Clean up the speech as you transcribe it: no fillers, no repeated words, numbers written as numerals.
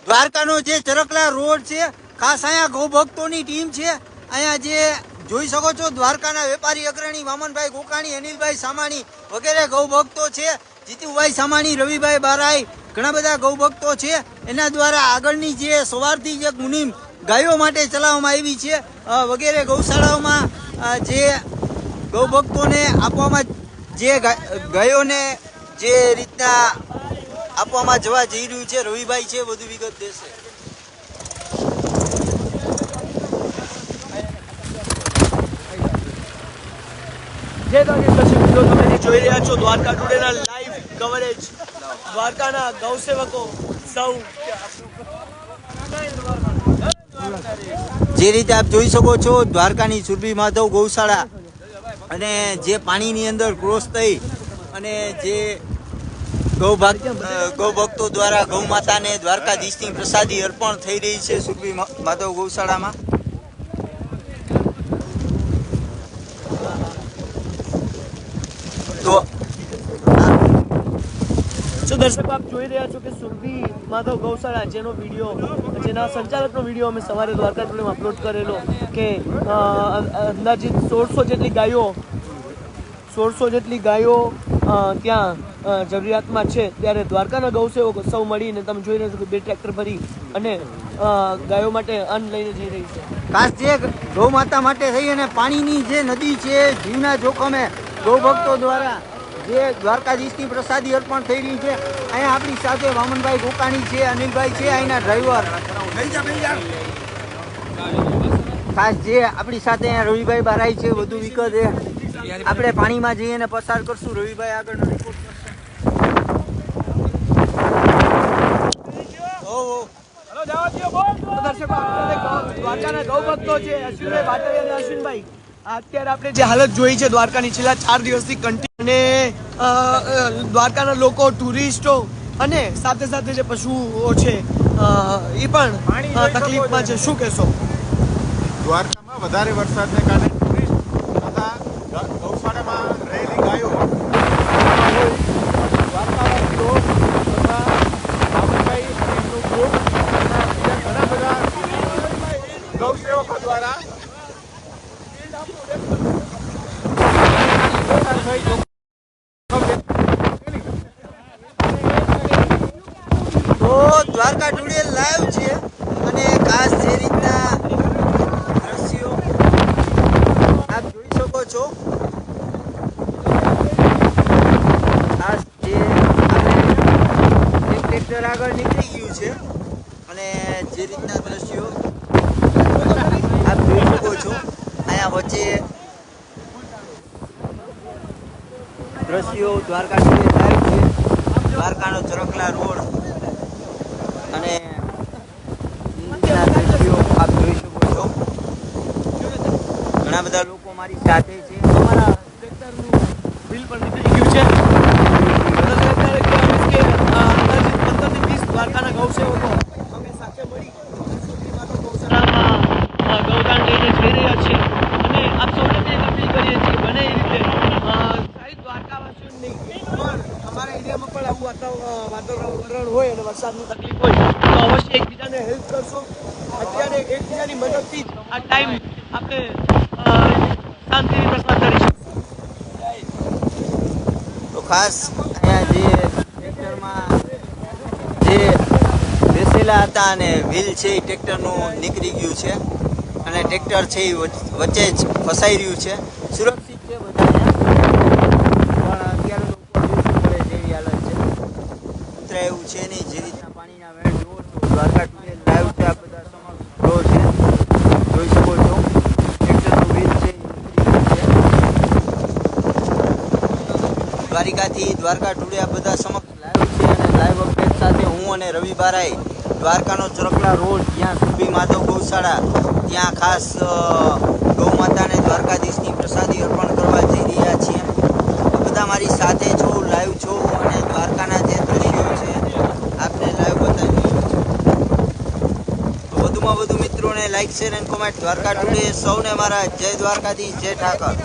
દ્વારકાનો જે ચરકલા રોડ છે, ખાસ અહીંયા ગૌ ભક્તોની ટીમ છે। અહીંયા જે જોઈ શકો છો દ્વારકાના વેપારી અગ્રણી વામનભાઈ ગોકાણી, અનિલભાઈ સામાણી વગેરે ગૌ ભક્તો છે। જીતુભાઈ સામાણી, રવિભાઈ બારાઈ, ઘણા બધા ગૌ ભક્તો છે। એના દ્વારા આગળની જે સવારથી જે મુનિમ ગાયો માટે ચલાવવામાં આવી છે વગેરે ગૌશાળાઓમાં જે ગૌ ભક્તોને આપવામાં જે ગાયોને જે રીતના આપવામાં જવા જઈ રહ્યું છે, રવિભાઈ છે વધુ વિગત દેશે। જે દર્શક મિત્રો તમે જોઈ રહ્યા છો દ્વારકા ટુડેના લાઈવ કવરેજ। દ્વારકાના ગૌસેવકો સૌ જે રીતે આપ જોઈ શકો છો દ્વારકાની સુરભી માધવ ગૌશાળા અને જે પાણીની અંદર ક્રોસ થઈ અને જે ગૌ ભક્તો દ્વારા ગૌ માતાને દ્વારકાધીશની પ્રસાદી અર્પણ થઈ રહી છે સુરભી માધવ ગૌશાળામાં। તો દર્શકો આપ જોઈ રહ્યા છો કે સુરભી માધવ ગૌશાળા જેનો વિડીયો, જેના સંચાલકનો વિડીયો અમે સવારે દ્વારકા ટુડેમાં અપલોડ કરેલો કે અંદાજિત 1600 જેટલી ગાયો ત્યાં જરૂરિયાતમાં છે। ત્યારે દ્વારકાના ગૌસેવકો સૌ મળીને તમે જોઈ રહ્યા છો કે 2 ટ્રેક્ટર ભરી અને ગાયો માટે અન્ન લઈને જઈ રહી છે। ખાસ જે ગૌ માતા માટે થઈ અને પાણીની જે નદી છે જીવના જોખમે ગૌ ભક્તો દ્વારા જે દ્વારકાધીશની પ્રસાદી અર્પણ થઈ રહી છે। અહીંયા આપણી સાથે વામનભાઈ ગોકાણી છે, અનિલભાઈ છે, અહીંના ડ્રાઈવર। ખાસ જે આપણી સાથે અહીંયા રવિભાઈ બારાઈ છે, વધુ વિગત આપણે પાણીમાં જઈને પસાર કરશું। રવિભાઈ આગળનો રિપોર્ટ કરશે। દ્વારકાના ગૌ ભક્તો છે અશ્વિનભાઈ ભાટવી અને અશ્વિનભાઈ, અત્યારે આપણે જે હાલત જોઈ છે દ્વારકાની છેલ્લા 4 દિવસથી કન્ટિન્યુ, દ્વારકાના લોકો, ટુરિસ્ટો અને સાથે સાથે જે પશુઓ છે એ પણ તકલીફમાં છે। શું કહેશો? દ્વારકામાં વધારે વરસાદને કારણે ટુરિસ્ટ તથા ગૌશાળામાં રહેલી ગાયો દ્વારકાવાસીઓ તથા રામભાઈ અને એમનું ગ્રુપ તથા બીજા ઘણા બધા ગૌસેવકો દ્વારા તો દ્વારકા ટુડે લાઈવ છે અને ખાસ જે રીતના દ્રશ્યો આપ જોઈ શકો છો, ખાસ જે એક ટ્રેક્ટર આગળ નીકળી ગયું છે અને જે રીતના દ્રશ્યો આપ જોઈ શકો છો, અહીંયા વચ્ચે દ્રશ્યો દ્વારકા ટુડે લાઈવ છે। દ્વારકાનો ચરકલા રોડ અને દ્રશ્યો આપ જોઈ શકો છો। ઘણા બધા લોકો મારી સાથે છે। અમારા ટ્રેક્ટરનું બિલ પણ નીકળી ગયું છે। અંદાજિત 15 થી 20 દ્વારકાના ગૌસેવકો અમે સાથે મળી ગૌશાળામાં ગૌદાન લઈને જઈ રહ્યા છીએ અને આપ સૌને પણ અપીલ કરીએ છીએ કે બને એ રીતે દ્વારકાવાસીઓ નહીં પણ અમારા એરિયામાં પણ આવું વાતાવરણ હોય અને વરસાદની તકલીફ હોય તો અવશ્ય એકબીજાને હેલ્પ કરશો। અત્યારે એકબીજાની મદદથી જ આ ટાઈમ આપણે શાંતિથી પ્રસાર કરી શકીશું। તો ખાસ અહીંયા જે ટ્રેક્ટરમાં જે બેસેલા હતા અને વ્હીલ છે એ ટ્રેક્ટરનું નીકળી ગયું છે અને ટ્રેક્ટર છે એ વચ્ચે જ ફસાઈ રહ્યું છે। સુરક્ષિત છે બધાને, પણ અત્યારે લોકો પડે જેવી હાલત છે, ઉતરાય એવું છે નહીં। જે રીતના પાણીના વેણ જોવો છો, દ્વારકા ટુડે લાઈવ છે, આ બધા સમક્ષ જો છે જોઈ શકો છો, ટ્રેક્ટરનું વ્હીલ છે એ નીકળી ગયું છે। દ્વારિકાથી દ્વારકા ટુડે આ બધા સમક્ષ લાઈવ છે અને લાઈવ અપડેટ સાથે હું અને રવિ બારાઈ દ્વારકાનો ચરકલા રોડ જ્યાં સુરભી માધવ ગૌશાળા ત્યાં ખાસ ગૌ માતાને દ્વારકાધીશની પ્રસાદી અર્પણ કરવા જઈ રહ્યા છીએ। બધા મારી સાથે છો, લાઈવ છો અને દ્વારકાના જે દ્રશ્યો છે આપને લાઈવ બતાવી રહ્યો છું। તો વધુમાં વધુ મિત્રોને લાઈક, શેર અને કોમેન્ટ। દ્વારકા ટુડે સૌને મારા જય દ્વારકાધીશ, જય ઠાકર।